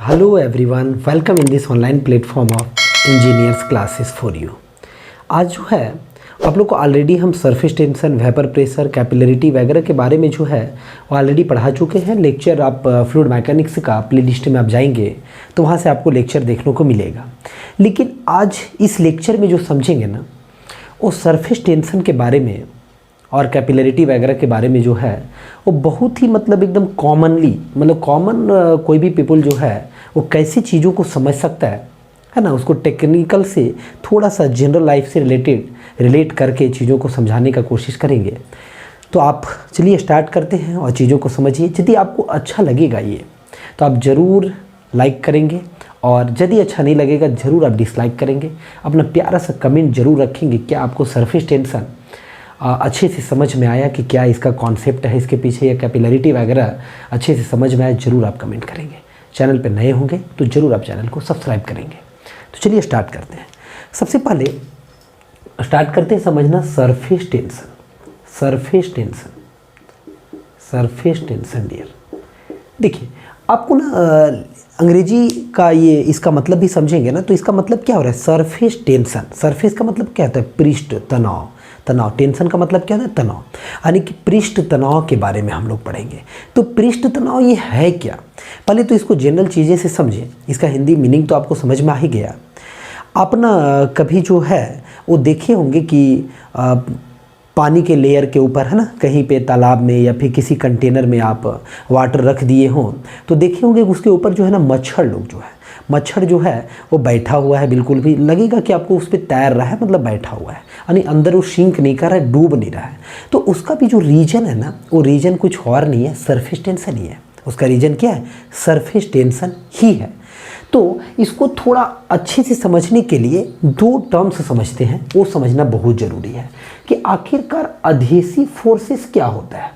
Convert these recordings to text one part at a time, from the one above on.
Hello everyone, welcome in this online platform of engineers classes for you। आज जो है आप लोग को ऑलरेडी हम surface tension, vapour pressure, capillarity वगैरह के बारे में जो है वो ऑलरेडी पढ़ा चुके हैं। लेक्चर आप फ्लूइड मैकेनिक्स का प्लेलिस्ट में आप जाएंगे तो वहाँ से आपको लेक्चर देखने को मिलेगा। लेकिन आज इस लेक्चर में जो समझेंगे ना वो सरफेस टेंशन के बारे में और कैपिलरिटी वगैरह के बारे में जो है वो बहुत ही एकदम कॉमनली कॉमन कोई भी पीपल जो है वो कैसी चीज़ों को समझ सकता है ना, उसको टेक्निकल से थोड़ा सा जनरल लाइफ से रिलेट करके चीज़ों को समझाने का कोशिश करेंगे। तो आप चलिए स्टार्ट करते हैं और चीज़ों को समझिए। यदि आपको अच्छा लगेगा ये तो आप ज़रूर लाइक करेंगे और यदि अच्छा नहीं लगेगा ज़रूर आप डिसलाइक करेंगे। अपना प्यारा सा कमेंट ज़रूर रखेंगे क्या आपको सरफेस टेंशन अच्छे से समझ में आया, कि क्या इसका कॉन्सेप्ट है इसके पीछे, या कैपिलरिटी वगैरह अच्छे से समझ में आया, ज़रूर आप कमेंट करेंगे। चैनल पे नए होंगे तो ज़रूर आप चैनल को सब्सक्राइब करेंगे। तो चलिए स्टार्ट करते हैं। सबसे पहले स्टार्ट करते हैं समझना surface tension. Surface tension dear, देखिए आपको ना अंग्रेजी का ये इसका मतलब भी समझेंगे ना तो इसका मतलब क्या हो रहा है। सरफेस टेंशन, सरफेस का मतलब क्या होता है, पृष्ठ तनाव। टेंशन का मतलब क्या होता है, तनाव, यानी कि पृष्ठ तनाव के बारे में हम लोग पढ़ेंगे। तो पृष्ठ तनाव ये है क्या, पहले तो इसको जनरल चीज़ें से समझें। इसका हिंदी मीनिंग तो आपको समझ में आ ही गया। आप ना कभी जो है वो देखे होंगे कि पानी के लेयर के ऊपर है ना, कहीं पे तालाब में या फिर किसी कंटेनर में आप वाटर रख दिए हों तो देखे होंगे उसके ऊपर जो है ना मच्छर जो है वो बैठा हुआ है। बिल्कुल भी लगेगा कि आपको उस पर तैर रहा है, मतलब बैठा हुआ है, यानी अंदर वो सिंक नहीं कर रहा है, डूब नहीं रहा है। तो उसका भी जो रीजन है ना वो रीजन कुछ और नहीं है, सरफेस टेंशन ही है। उसका रीजन क्या है, सरफेस टेंशन ही है। तो इसको थोड़ा अच्छे से समझने के लिए दो टर्म्स समझते हैं, वो समझना बहुत ज़रूरी है कि आखिरकार अधेसिव फोर्सेस क्या होता है।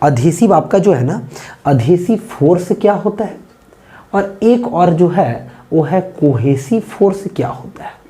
अधेसिव आपका जो है ना, अधेसिव फोर्स क्या होता है, और एक और जो है वो है कोहेसिव फोर्स क्या होता है।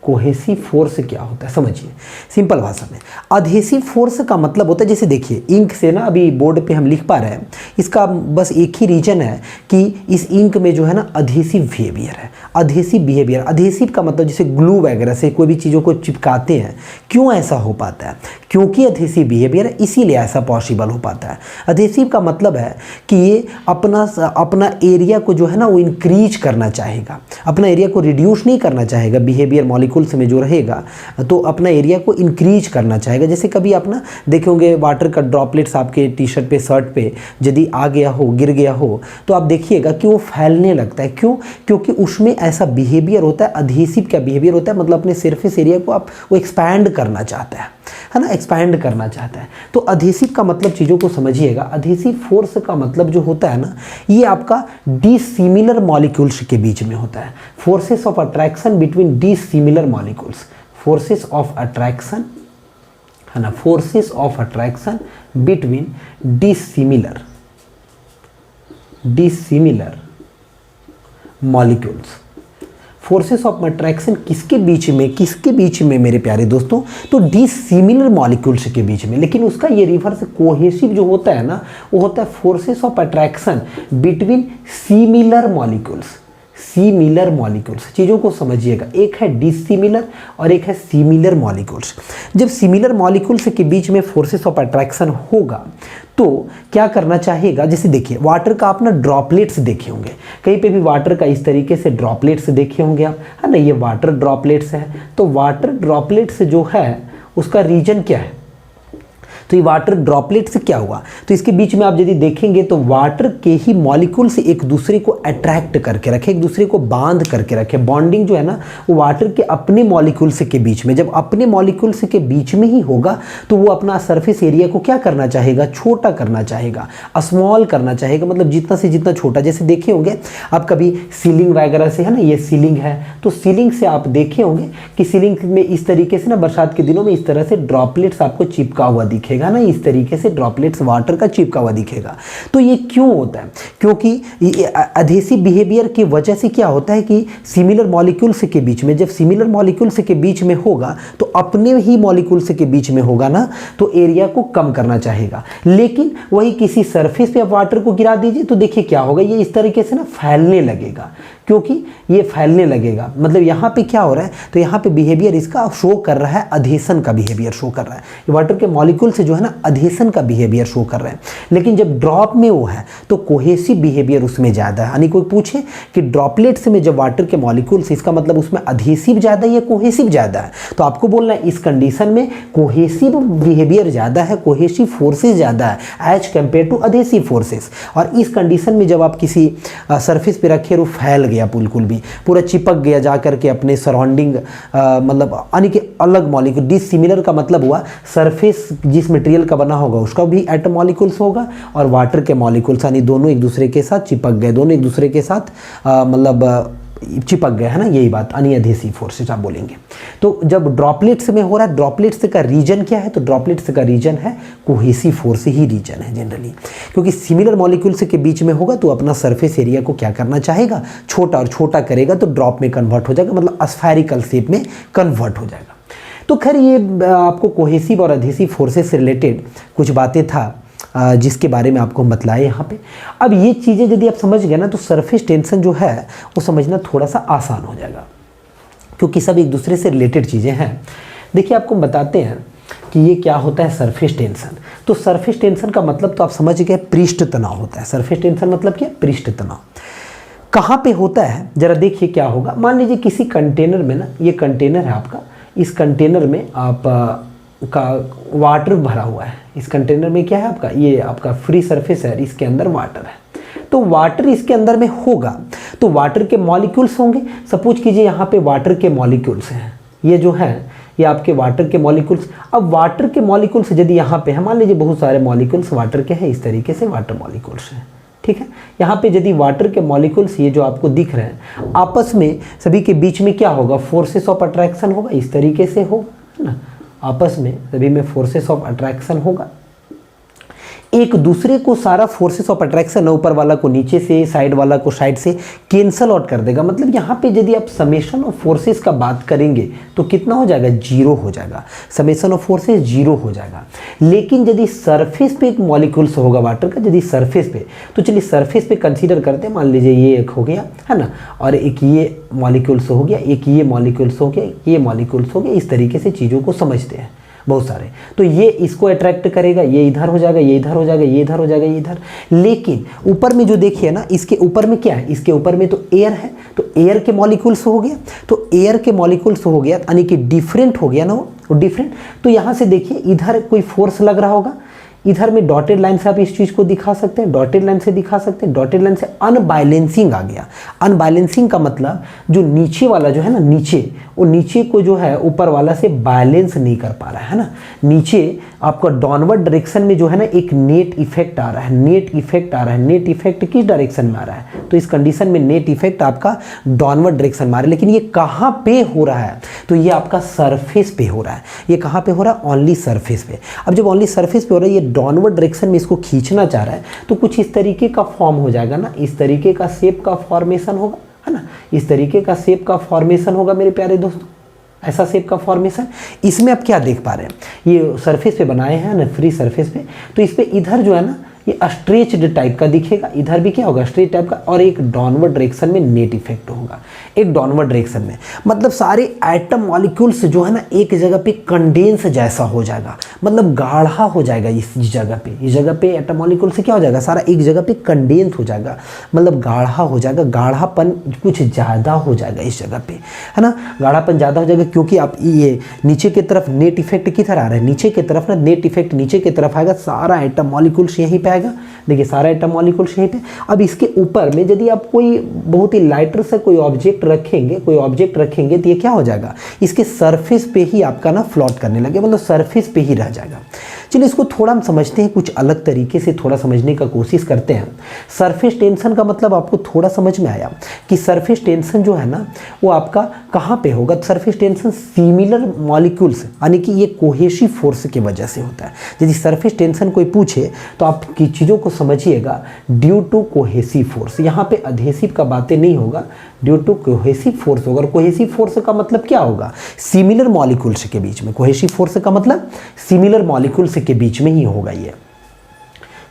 कोहेसिव फोर्स क्या होता है समझिए सिंपल भाषा में। अधेसिव फोर्स का मतलब होता है, जैसे देखिए इंक से ना अभी बोर्ड पे हम लिख पा रहे हैं, इसका बस एक ही रीजन है कि इस इंक में जो है ना अधेसिव बिहेवियर है। अधेसिव बिहेवियर, अधेसिव का मतलब जैसे ग्लू वगैरह से कोई भी चीज़ों को चिपकाते हैं। क्यों ऐसा हो पाता है, क्योंकि अधेसिव बिहेवियर है, इसीलिए ऐसा पॉसिबल हो पाता है। अधेसिव का मतलब है कि ये अपना एरिया को जो है ना वो इंक्रीज करना चाहेगा, अपना एरिया को रिड्यूस नहीं करना चाहेगा। बिहेवियर मॉलिक्यूल्स में जो रहेगा तो अपना एरिया को इंक्रीज करना चाहेगा। जैसे कभी आप ना देखे होंगे वाटर का ड्रॉपलेट्स आपके टी शर्ट पे, शर्ट पे यदि आ गया हो, गिर गया हो तो आप देखिएगा कि वो फैलने लगता है। क्यों, क्योंकि उसमें ऐसा बिहेवियर होता है। अधेसिव क्या बिहेवियर होता है, मतलब अपने सरफेस एरिया को आप वो एक्सपैंड करना चाहता है ना, एक्सपैंड करना चाहता है। तो अधेसिव का मतलब चीज़ों को समझिएगा। अधेसिव फोर्स का मतलब जो होता है ना, ये आपका डिसिमिलर मॉलिक्यूल्स के बीच में होता है। Forces of attraction between dissimilar molecules, forces of attraction है ना, forces of attraction between dissimilar molecules. Forces of attraction किसके बीच में मेरे प्यारे दोस्तों, तो डिसिमिलर मॉलिक्यूल्स के बीच में। लेकिन उसका ये रिवर्स कोहेसिव जो होता है ना, वो होता है forces of attraction between similar molecules. चीज़ों को समझिएगा, एक है डिसिमिलर और एक है सिमिलर मॉलिक्यूल्स। जब सिमिलर मॉलिक्यूल्स के बीच में फोर्सेस ऑफ अट्रैक्शन होगा तो क्या करना चाहिएगा, जैसे देखिए वाटर का आप ना ड्रॉपलेट्स देखे होंगे, कहीं पे भी वाटर का इस तरीके से ड्रॉपलेट्स देखे होंगे आप, है ना, ये वाटर ड्रॉपलेट्स है। तो वाटर ड्रॉपलेट्स जो है उसका रीजन क्या है, तो ये वाटर ड्रॉपलेट से क्या हुआ, तो इसके बीच में आप यदि देखेंगे तो वाटर के ही मॉलिक्यूल से एक दूसरे को अट्रैक्ट करके रखे, एक दूसरे को बांध करके रखे। बॉन्डिंग जो है ना वो वाटर के अपने मॉलिक्यूल्स के बीच में, जब अपने मॉलिक्यूल्स के बीच में ही होगा तो वो अपना सरफेस एरिया को क्या करना चाहेगा, छोटा करना चाहेगा, स्मॉल करना चाहेगा, मतलब जितना से जितना छोटा। जैसे देखे होंगे आप कभी सीलिंग वगैरह से, है ना, ये सीलिंग है तो सीलिंग से आप देखे होंगे कि सीलिंग में इस तरीके से ना बरसात के दिनों में इस तरह से ड्रॉपलेट्स आपको चिपका हुआ दिखेगा। दिखेगा ना, इस तरीके से ड्रॉपलेट्स वाटर का चिपका हुआ दिखेगा। तो ये क्यों होता है? क्योंकि एडहेसिव बिहेवियर की वजह से क्या होता है कि सिमिलर मॉलिक्यूल्स के बीच में, जब सिमिलर मॉलिक्यूल्स के बीच में होगा तो अपने ही मॉलिक्यूल्स के बीच में होगा ना, तो एरिया को कम करना चाहेगा। लेकिन वही किसी सरफेस पे आप वाटर को गिरा दीजिए तो देखिए क्या होगा, ये इस तरीके से ना फैलने लगेगा, क्योंकि ये फैलने लगेगा। मतलब यहाँ पे क्या हो रहा है, तो यहाँ पे बिहेवियर इसका शो कर रहा है, अधेसन का बिहेवियर शो कर रहा है। ये वाटर के मॉलिक्यूल से जो है ना अधेसन का बिहेवियर शो कर रहा है। लेकिन जब ड्रॉप में वो है तो कोहेसिव बिहेवियर उसमें ज़्यादा है। यानी कोई पूछे कि ड्रॉपलेट्स में जब वाटर के मॉलिक्यूल्स, इसका मतलब उसमें अधेसिव ज़्यादा है या कोहेसिव ज़्यादा है, तो आपको बोलना है इस कंडीशन में कोहेसिव बिहेवियर ज़्यादा है, कोहेसिव फोर्सेज ज़्यादा है as compared to adhesive forces. और इस कंडीशन में जब आप किसी सरफेस पे रखे और वो फैल गया, बिल्कुल भी पूरा चिपक गया जा करके अपने सराउंडिंग, मतलब यानी कि अलग मॉलिक्यूल, डिसिमिलर का मतलब हुआ सरफेस जिस मटेरियल का बना होगा उसका भी एटम मॉलिक्यूल्स होगा और वाटर के मॉलिक्यूल्स, यानी दोनों एक दूसरे के साथ चिपक गए, दोनों एक दूसरे के साथ मतलब चिपक गए, है ना, यही बात अनएडहेसिव फोर्सेस आप बोलेंगे। तो जब ड्रॉपलेट्स में हो रहा है, ड्रॉपलेट्स का रीजन क्या है, तो ड्रॉपलेट्स का रीजन है कोहेसिव फोर्स ही रीजन है जनरली, क्योंकि सिमिलर मॉलिक्यूल्स के बीच में होगा तो अपना सरफेस एरिया को क्या करना चाहेगा, छोटा, और छोटा करेगा तो ड्रॉप में कन्वर्ट हो जाएगा, मतलब स्फेरिकल शेप में कन्वर्ट हो जाएगा। तो खैर ये आपको कोहेसिव और अधेसिव फोर्सेस से रिलेटेड कुछ बातें था जिसके बारे में आपको बतलाए यहाँ पे। अब ये चीज़ें यदि आप समझ गए ना तो सरफेस टेंशन जो है वो समझना थोड़ा सा आसान हो जाएगा, क्योंकि सब एक दूसरे से रिलेटेड चीज़ें हैं। देखिए आपको बताते हैं कि ये क्या होता है सरफेस टेंशन। तो सरफेस टेंशन का मतलब तो आप समझ गए, पृष्ठ तनाव होता है। सरफेस टेंशन मतलब क्या, पृष्ठ तनाव। कहाँ पे होता है जरा देखिए क्या होगा। मान लीजिए किसी कंटेनर में ना, ये कंटेनर है आपका, इस कंटेनर में आप का वाटर भरा हुआ है। इस कंटेनर में क्या है आपका, ये आपका फ्री सरफेस है, इसके अंदर वाटर है। तो वाटर इसके अंदर में होगा तो वाटर के मॉलिक्यूल्स होंगे। सपोज कीजिए यहाँ पे वाटर के मॉलिक्यूल्स हैं, ये जो है ये आपके वाटर के मॉलिक्यूल्स। अब वाटर के मॉलिक्यूल्स यदि यहाँ पे है, मान लीजिए बहुत सारे मॉलिक्यूल्स वाटर के हैं, इस तरीके से वाटर मॉलिक्यूल्स हैं, ठीक है। यहाँ पे यदि वाटर के मॉलिक्यूल्स ये जो आपको दिख रहे हैं आपस में सभी के बीच में क्या होगा, फोर्सेस ऑफ अट्रैक्शन होगा, इस तरीके से होगा, है ना। आपस में सभी में फोर्सेस ऑफ अट्रैक्शन होगा, एक दूसरे को सारा फोर्सेस ऑफ अट्रैक्शन ऊपर वाला को नीचे से, साइड वाला को साइड से कैंसल आउट कर देगा। मतलब यहाँ पे यदि आप समेशन ऑफ फोर्सेस का बात करेंगे तो कितना हो जाएगा, जीरो हो जाएगा, समेशन ऑफ फोर्सेस जीरो हो जाएगा। लेकिन यदि सरफेस पे एक मॉलिक्यूल्स होगा वाटर का, यदि सरफेस पे, तो चलिए सरफेस पे कंसीडर करते हैं, मान लीजिए ये एक हो गया, है ना, और एक ये मॉलिक्यूल्स हो गया, एक ये मॉलिक्यूल्स हो गया, ये मॉलिक्यूल्स हो गया, इस तरीके से चीज़ों को समझते हैं बहुत सारे। तो ये इसको अट्रैक्ट करेगा, ये इधर हो जाएगा, ये इधर हो जाएगा, ये इधर हो जाएगा, ये इधर। लेकिन ऊपर में जो देखिए ना, इसके ऊपर में क्या है, इसके ऊपर में तो एयर है, तो एयर के मॉलिक्यूल्स हो गया, तो एयर के मॉलिक्यूल्स हो गया, यानी कि डिफरेंट हो गया ना वो डिफरेंट। तो यहाँ से देखिए इधर कोई फोर्स लग रहा होगा, इधर में डॉटेड लाइन से आप इस चीज़ को दिखा सकते हैं, डॉटेड लाइन से दिखा सकते हैं, डॉटेड लाइन से अनबैलेंसिंग आ गया। अनबैलेंसिंग का मतलब जो नीचे वाला जो है ना, नीचे वो नीचे को जो है ऊपर वाला से बैलेंस नहीं कर पा रहा है ना। नीचे आपका डाउनवर्ड डायरेक्शन में जो है ना एक नेट इफेक्ट आ रहा है, नेट इफेक्ट आ रहा है। नेट इफेक्ट किस डायरेक्शन में आ रहा है, तो इस कंडीशन में नेट इफेक्ट आपका डाउनवर्ड डायरेक्शन में आ रहा है। लेकिन ये कहाँ पे हो रहा है, तो ये आपका सरफेस पे हो रहा है। ये कहाँ पे हो रहा है, ओनली सरफेस पे। अब जब ओनली सरफेस पे हो रहा है, ये डाउनवर्ड डायरेक्शन में इसको खींचना चाह रहा है, तो कुछ इस तरीके का फॉर्म हो जाएगा ना, इस तरीके का शेप का फॉर्मेशन होगा, है ना, इस तरीके का शेप का फॉर्मेशन होगा मेरे प्यारे दोस्तों, ऐसा शेप का फॉर्मेशन। इसमें आप क्या देख पा रहे हैं, ये सरफेस पे बनाए हैं ना, फ्री सरफेस पे, तो इस पे इधर जो है ना ये स्ट्रेच्ड टाइप का दिखेगा, इधर भी क्या होगा, स्ट्रेच टाइप का, और एक डाउनवर्ड डायरेक्शन में नेट इफेक्ट होगा, एक डाउनवर्ड डायरेक्शन में। मतलब सारे एटम मॉलिक्यूल्स जो है ना एक जगह पे कंडेंस जैसा हो जाएगा, मतलब गाढ़ा हो जाएगा इस जगह पे। इस जगह पे एटम मॉलिक्यूल से क्या हो जाएगा, सारा एक जगह पे कंडेंस हो जाएगा, मतलब गाढ़ा हो जाएगा, गाढ़ापन कुछ ज़्यादा हो जाएगा इस जगह पे, है ना, गाढ़ापन ज़्यादा हो जाएगा। क्योंकि आप ये नीचे की तरफ नेट इफेक्ट किधर आ रहा है, नीचे की तरफ ना नेट इफेक्ट नीचे की तरफ आएगा, सारा एटम मॉलिक्यूल्स यहीं पे आएगा, देखिए सारा एटम मॉलिक्यूल शेप है। अब इसके ऊपर में यदि आप कोई बहुत ही लाइटर से कोई ऑब्जेक्ट रखेंगे तो ये क्या हो जाएगा, इसके सरफेस पे ही आपका ना फ्लोट करने लगे, मतलब सरफेस पे ही रह जाएगा। चलिए इसको थोड़ा हम समझते हैं, कुछ अलग तरीके से थोड़ा समझने का कोशिश करते हैं। सरफेस टेंशन का मतलब आपको थोड़ा समझ में आया कि सरफेस टेंशन जो है ना वो आपका कहाँ पे होगा। सरफेस टेंशन सिमिलर मॉलिक्यूल्स यानी कि ये कोहेसिव फोर्स की वजह से होता है। यदि सरफेस टेंशन कोई पूछे तो आप की चीज़ों को समझिएगा, ड्यू टू कोहेसिव फोर्स। यहाँ पे अधेसिव का बातें नहीं होगा, ड्यू टू कोहेसिव फोर्स होगा। और कोहेसिव फोर्स का मतलब क्या होगा, सिमिलर मॉलिक्यूल्स के बीच में। कोहेसिव फोर्स का मतलब सिमिलर मॉलिक्यूल्स के बीच में ही होगा ये।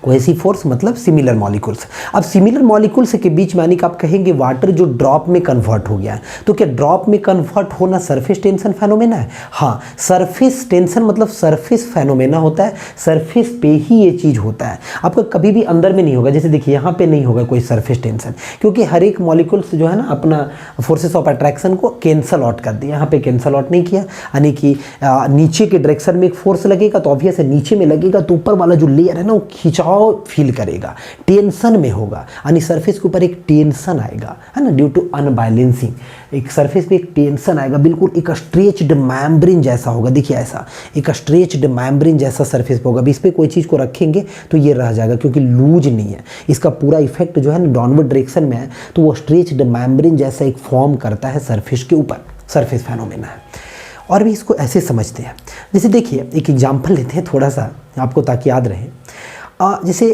कोहेसिव फोर्स मतलब सिमिलर मॉलिक्यूल्स। अब सिमिलर मॉलिक्यूल्स के बीच में यानी कि आप कहेंगे वाटर जो ड्रॉप में कन्वर्ट हो गया है, तो क्या ड्रॉप में कन्वर्ट होना सरफेस टेंशन फेनोमेना है? हाँ, सरफेस टेंशन मतलब सरफेस फेनोमेना होता है, सरफेस पे ही ये चीज़ होता है। आपका कभी भी अंदर में नहीं होगा। जैसे देखिए यहाँ पे नहीं होगा कोई सरफेस टेंशन, क्योंकि हर एक मॉलिक्यूल्स जो है ना अपना फोर्सेस ऑफ अट्रैक्शन को कैंसल आउट कर दिया। यहाँ पे कैंसल आउट नहीं किया, यानी कि नीचे के डायरेक्शन में एक फोर्स लगेगा तो ऑब्वियस है नीचे में लगेगा तो ऊपर वाला जो लेयर है ना वो खिंचाव फील करेगा, टेंशन में होगा, यानी सरफेस के ऊपर एक टेंशन आएगा, है ना, ड्यू टू अनबैलेंसिंग। एक सरफेस पे एक टेंशन आएगा, बिल्कुल एक स्ट्रेच्ड मेम्ब्रेन जैसा होगा। देखिए ऐसा एक स्ट्रेच्ड मेम्ब्रेन जैसा सरफेस पे होगा। अब इस पर कोई चीज़ को रखेंगे तो ये रह जाएगा, क्योंकि लूज नहीं है। इसका पूरा इफेक्ट जो है ना डाउनवर्ड डायरेक्शन में है, तो वो स्ट्रेच्ड मेम्ब्रेन जैसा एक फॉर्म करता है सरफेस के ऊपर। सरफेस फेनोमेना है। और भी इसको ऐसे समझते हैं, जैसे देखिए एक एग्जाम्पल लेते हैं थोड़ा सा आपको ताकि याद रहे। जैसे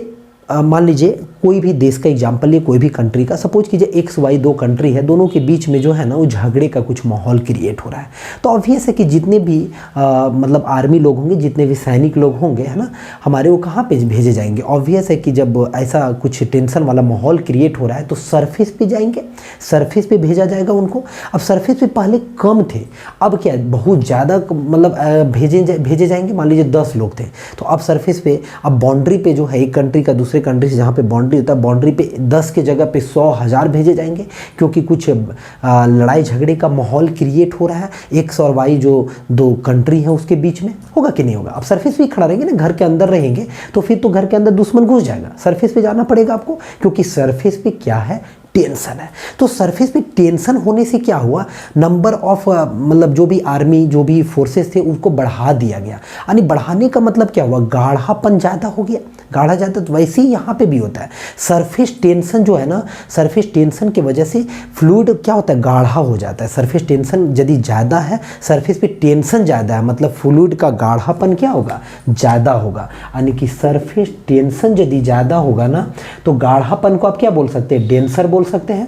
मान लीजिए कोई भी देश का एग्जाम्पल लिए, कोई भी कंट्री का। सपोज कीजिए XY दो कंट्री है, दोनों के बीच में जो है ना वो झगड़े का कुछ माहौल क्रिएट हो रहा है। तो ऑब्वियस है कि जितने भी मतलब आर्मी लोग होंगे, जितने भी सैनिक लोग होंगे, है ना, हमारे वो कहाँ पे भेजे जाएंगे। ऑब्वियस है कि जब ऐसा कुछ टेंशन वाला माहौल क्रिएट हो रहा है तो सरफेस पे जाएंगे, सरफेस पे भेजा जाएगा उनको। अब सरफेस पे पहले कम थे, अब क्या बहुत ज़्यादा मतलब भेजे जाएंगे। मान लीजिए 10 लोग थे, तो अब सरफेस पे, अब बाउंड्री पे जो है एक कंट्री का दूसरे कंट्री से जहाँ पे बाउंड्री होता है, बाउंड्री पे 10 के जगह पे 100,000 भेजे जाएंगे, क्योंकि कुछ लड़ाई झगड़े का माहौल क्रिएट हो रहा है X और Y जो दो कंट्री है उसके बीच में। होगा कि नहीं होगा? अब सरफेस पे खड़ा रहेंगे ना, घर के अंदर रहेंगे तो फिर तो घर के अंदर दुश्मन घुस जाएगा। सरफेस पे जाना पड़ेगा आपको, क्योंकि सरफेस पे क्या है, टेंशन है। तो सरफेस पे टेंशन होने से क्या हुआ, नंबर ऑफ मतलब जो भी आर्मी जो भी फोर्सेस थे उसको बढ़ा दिया गया। यानी बढ़ाने का मतलब क्या हुआ, गाढ़ापन ज़्यादा हो गया। गाढ़ा ज़्यादा, तो वैसे ही यहाँ पे भी होता है। सरफेस टेंशन जो है ना, सरफेस टेंशन की वजह से फ्लूइड क्या होता है, गाढ़ा हो जाता है। सरफेस टेंशन यदि ज़्यादा है, सरफेस पे टेंशन ज़्यादा है, मतलब फ्लूइड का गाढ़ापन क्या होगा, ज़्यादा होगा। यानी कि सरफेस टेंशन यदि ज़्यादा होगा ना तो गाढ़ापन को आप क्या बोल सकते हैं, डेंसर बोल सकते हैं।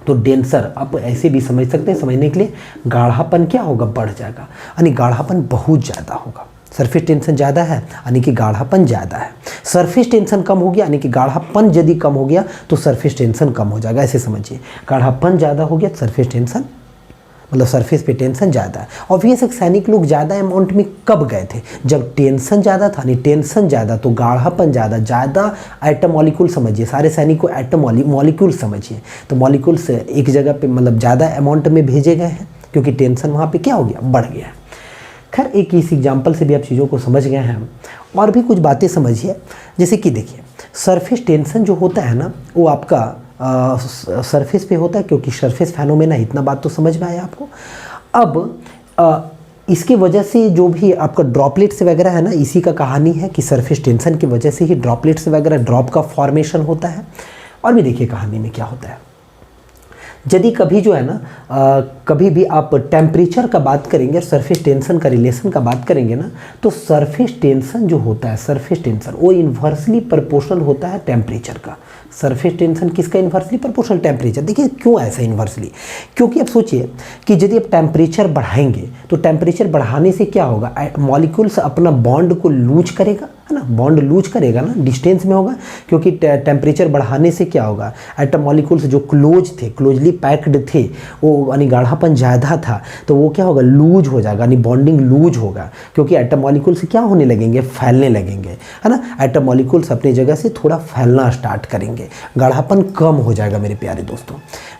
तो डेंसर आप ऐसे भी समझ सकते हैं, समझने के लिए गाढ़ापन क्या होगा, बढ़ जाएगा, यानी गाढ़ापन बहुत ज़्यादा होगा। सरफेस टेंशन ज़्यादा है यानी कि गाढ़ापन ज़्यादा है। सरफेस टेंशन कम हो गया यानी कि गाढ़ापन यदि कम हो गया तो सरफेस टेंशन कम हो जाएगा। ऐसे समझिए, गाढ़ापन ज़्यादा हो गया तो सरफेस टेंशन, मतलब सरफेस पे टेंशन ज़्यादा है। ऑब्वियस है सैनिक लोग ज़्यादा अमाउंट में कब गए थे, जब टेंशन ज़्यादा था। नहीं, टेंशन ज़्यादा तो गाढ़ापन ज़्यादा एटम मॉलिक्यूल समझिए, सारे सैनिक को एटम मॉलिक्यूल समझिए। तो मॉलिक्यूल्स एक जगह पे मतलब ज़्यादा अमाउंट में भेजे गए हैं, क्योंकि टेंशन वहाँ पे क्या हो गया, बढ़ गया। खैर एक इस एग्जाम्पल से भी आप चीज़ों को समझ गए हैं। और भी कुछ बातें समझिए, जैसे कि देखिए सरफेस टेंशन जो होता है ना वो आपका सरफेस पे होता है, क्योंकि सरफेस फेनोमेना, इतना बात तो समझ में आया आपको। अब इसकी वजह से जो भी आपका ड्रॉपलेट्स वगैरह है ना, इसी का कहानी है कि सरफेस टेंशन की वजह से ही ड्रॉपलेट्स वगैरह, ड्रॉप का फॉर्मेशन होता है। और भी देखिए कहानी में क्या होता है, यदि कभी जो है ना कभी भी आप टेम्परेचर का बात करेंगे और सरफेस टेंशन का रिलेशन का बात करेंगे ना, तो सरफेस टेंशन जो होता है, सरफेस टेंशन वो इन्वर्सली प्रोपोर्शनल होता है टेम्परेचर का। सरफेस टेंशन किसका इन्वर्सली प्रोपोर्शनल, टेम्परेचर। देखिए क्यों ऐसा इन्वर्सली, क्योंकि आप सोचिए कि यदि आप टेम्परेचर बढ़ाएंगे तो टेम्परेचर बढ़ाने से क्या होगा, मॉलिक्यूल्स अपना बॉन्ड को लूज करेगा, है ना, बॉन्ड लूज करेगा ना, डिस्टेंस में होगा। क्योंकि टेम्परेचर बढ़ाने से क्या होगा, एटम मॉलिक्यूल्स जो क्लोज थे, क्लोजली पैक्ड थे, वो यानी गाढ़ापन ज़्यादा था, तो वो क्या होगा, लूज हो जाएगा, यानी बॉन्डिंग लूज होगा। क्योंकि एटम मॉलिक्यूल्स क्या होने लगेंगे, फैलने लगेंगे, है ना। एटम मॉलिक्यूल्स अपनी जगह से थोड़ा फैलना स्टार्ट करेंगे, गाढ़ापन कम हो जाएगा मेरे प्यारे दोस्तों।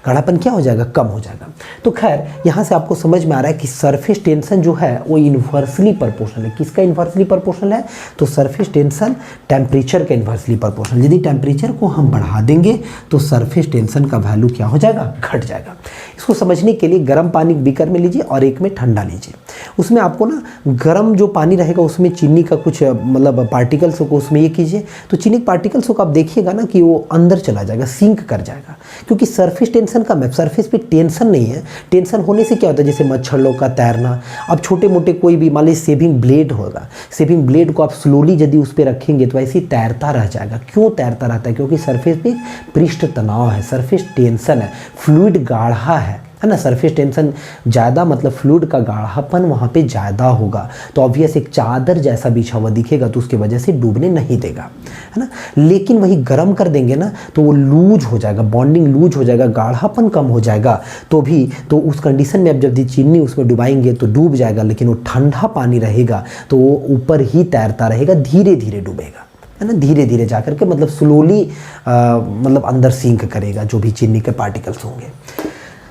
गाढ़ापन क्या हो जाएगा, कम हो जाएगा। तो खैर यहाँ से आपको समझ में आ रहा है कि सरफेस टेंशन जो है वो इन्वर्सली प्रोपोर्शनल है। किसका इन्वर्सली प्रोपोर्शनल है, तो सरफेस सरफेस टेंशन टेम्परेचर के इन्वर्सली प्रोपोर्शनल। यदि टेम्परेचर को हम बढ़ा देंगे तो सरफेस टेंशन का वैल्यू क्या हो जाएगा, घट जाएगा। इसको समझने के लिए गर्म पानी बीकर में लीजिए और एक में ठंडा लीजिए। उसमें आपको ना गर्म जो पानी रहेगा उसमें चीनी का कुछ मतलब पार्टिकल्स को उसमें ये कीजिए, तो चीनी पार्टिकल्स को आप देखिएगा ना कि वो अंदर चला जाएगा, सिंक कर जाएगा, क्योंकि सरफेस टेंशन कम है, सरफेस पे टेंशन नहीं है। टेंशन होने से क्या होता है, जैसे मच्छर लोग का तैरना, अब छोटे मोटे कोई भी मान लीजिए सेविंग ब्लेड होगा, सेविंग ब्लेड को आप स्लोली यदि उस पर रखेंगे तो ऐसे ही तैरता रह जाएगा। क्यों तैरता रहता है, क्योंकि सरफेस पे पृष्ठ तनाव है, सरफेस टेंशन है, फ्लूइड गाढ़ा है ना। सरफेस टेंशन ज़्यादा मतलब फ्लूइड का गाढ़ापन वहाँ पे ज़्यादा होगा, तो ऑब्वियस एक चादर जैसा बिछा हुआ दिखेगा, तो उसकी वजह से डूबने नहीं देगा, है ना। लेकिन वही गर्म कर देंगे ना तो वो लूज हो जाएगा, बॉन्डिंग लूज हो जाएगा, गाढ़ापन कम हो जाएगा, तो उस कंडीशन में अब जब चीनी उसमें डुबाएंगे तो डूब जाएगा। लेकिन वो ठंडा पानी रहेगा तो वो ऊपर ही तैरता रहेगा, धीरे धीरे डूबेगा, है ना, धीरे धीरे जाकर के मतलब स्लोली मतलब अंदर सिंक करेगा जो भी चीनी के पार्टिकल्स होंगे।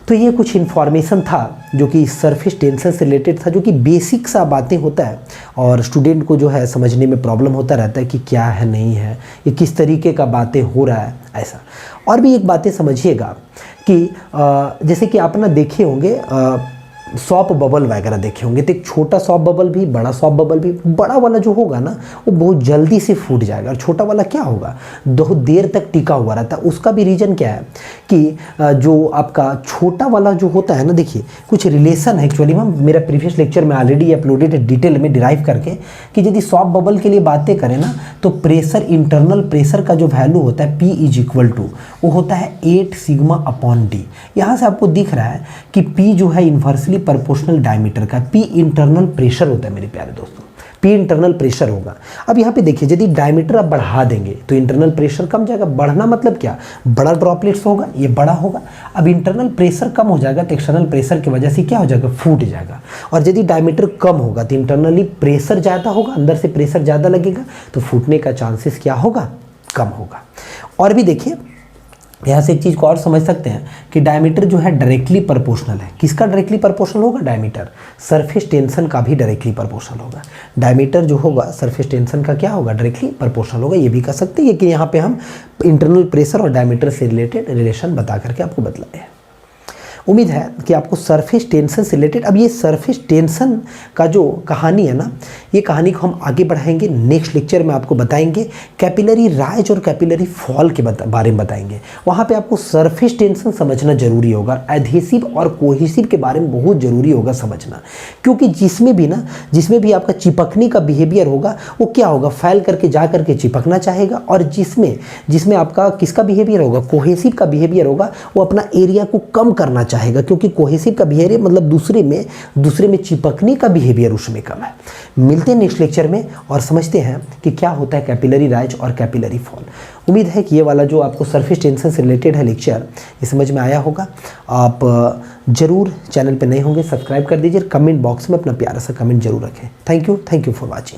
तो ये कुछ इन्फॉर्मेशन था जो कि सरफेस टेंशन से रिलेटेड था, जो कि बेसिक सा बातें होता है और स्टूडेंट को जो है समझने में प्रॉब्लम होता रहता है कि क्या है नहीं है, ये किस तरीके का बातें हो रहा है ऐसा। और भी एक बातें समझिएगा कि जैसे कि आप ना देखे होंगे सॉप बबल वगैरह देखे होंगे, तो एक छोटा सॉप बबल भी, बड़ा सॉप बबल भी। बड़ा वाला जो होगा ना वो बहुत जल्दी से फूट जाएगा, और छोटा वाला क्या होगा, बहुत देर तक टिका हुआ रहता है। उसका भी रीज़न क्या है कि जो आपका छोटा वाला जो होता है ना, देखिए कुछ रिलेशन है एक्चुअली में, मेरा प्रीवियस लेक्चर में ऑलरेडी अपलोडेड है डिटेल में डिराइव करके, कि यदि सॉप बबल के लिए बातें करें ना तो प्रेशर, इंटरनल प्रेशर का जो वैल्यू होता है P = वो होता है 8 σ/d। यहाँ से आपको दिख रहा है कि P जो है इन्वर्सली प्रोपोर्शनल डायमीटर का, P इंटरनल प्रेशर होता है मेरे प्यारे दोस्तों, P इंटरनल प्रेशर होगा। अब यहाँ पे देखिए यदि डायमीटर आप बढ़ा देंगे तो इंटरनल प्रेशर कम जाएगा। बढ़ना मतलब क्या, बड़ा ड्रॉपलेट्स होगा, ये बड़ा होगा। अब इंटरनल प्रेशर कम हो जाएगा तो एक्सटर्नल प्रेशर की वजह से क्या हो जाएगा, फूट जाएगा। और यदि डायमीटर कम होगा तो इंटरनली प्रेशर ज़्यादा होगा, अंदर से प्रेशर ज़्यादा लगेगा, तो फूटने का चांसेस क्या होगा, कम होगा। और भी देखिए यहाँ से एक चीज़ को और समझ सकते हैं कि डायमीटर जो है डायरेक्टली प्रोपोर्शनल है। किसका डायरेक्टली प्रोपोर्शनल होगा, डायमीटर सरफेस टेंशन का भी डायरेक्टली प्रोपोर्शनल होगा। डायमीटर जो होगा सरफेस टेंशन का क्या होगा, डायरेक्टली प्रोपोर्शनल होगा। ये भी कह सकते हैं कि यहाँ पे हम इंटरनल प्रेशर और डायमीटर से रिलेटेड रिलेशन बता करके आपको बतलाए हैं। उम्मीद है कि आपको सरफेस टेंशन से रिलेटेड, अब ये सरफेस टेंशन का जो कहानी है ना, ये कहानी को हम आगे बढ़ाएंगे। नेक्स्ट लेक्चर में आपको बताएंगे कैपिलरी राइज और कैपिलरी फॉल के बारे में बताएंगे। वहाँ पे आपको सरफेस टेंशन समझना जरूरी होगा, एडहेसिव और कोहेसिव के बारे में बहुत ज़रूरी होगा समझना, क्योंकि जिसमें भी आपका चिपकने का बिहेवियर होगा वो क्या होगा, फैल करके जा करके चिपकना चाहेगा, और जिसमें आपका किसका बिहेवियर होगा, कोहेसिव का बिहेवियर होगा, वो अपना एरिया को कम करना चाहेगा, क्योंकि कोहेसिव का बिहेवियर मतलब दूसरे में चिपकने का बिहेवियर उसमें कम है। मिलते हैं नेक्स्ट लेक्चर में और समझते हैं कि क्या होता है कैपिलरी राइज और कैपिलरी फॉल। उम्मीद है कि ये वाला जो आपको सरफेस टेंशन से रिलेटेड है लेक्चर, ये समझ में आया होगा। आप जरूर चैनल पे नए होंगे सब्सक्राइब कर दीजिए, कमेंट बॉक्स में अपना प्यारा सा कमेंट जरूर रखें। Thank you for watching.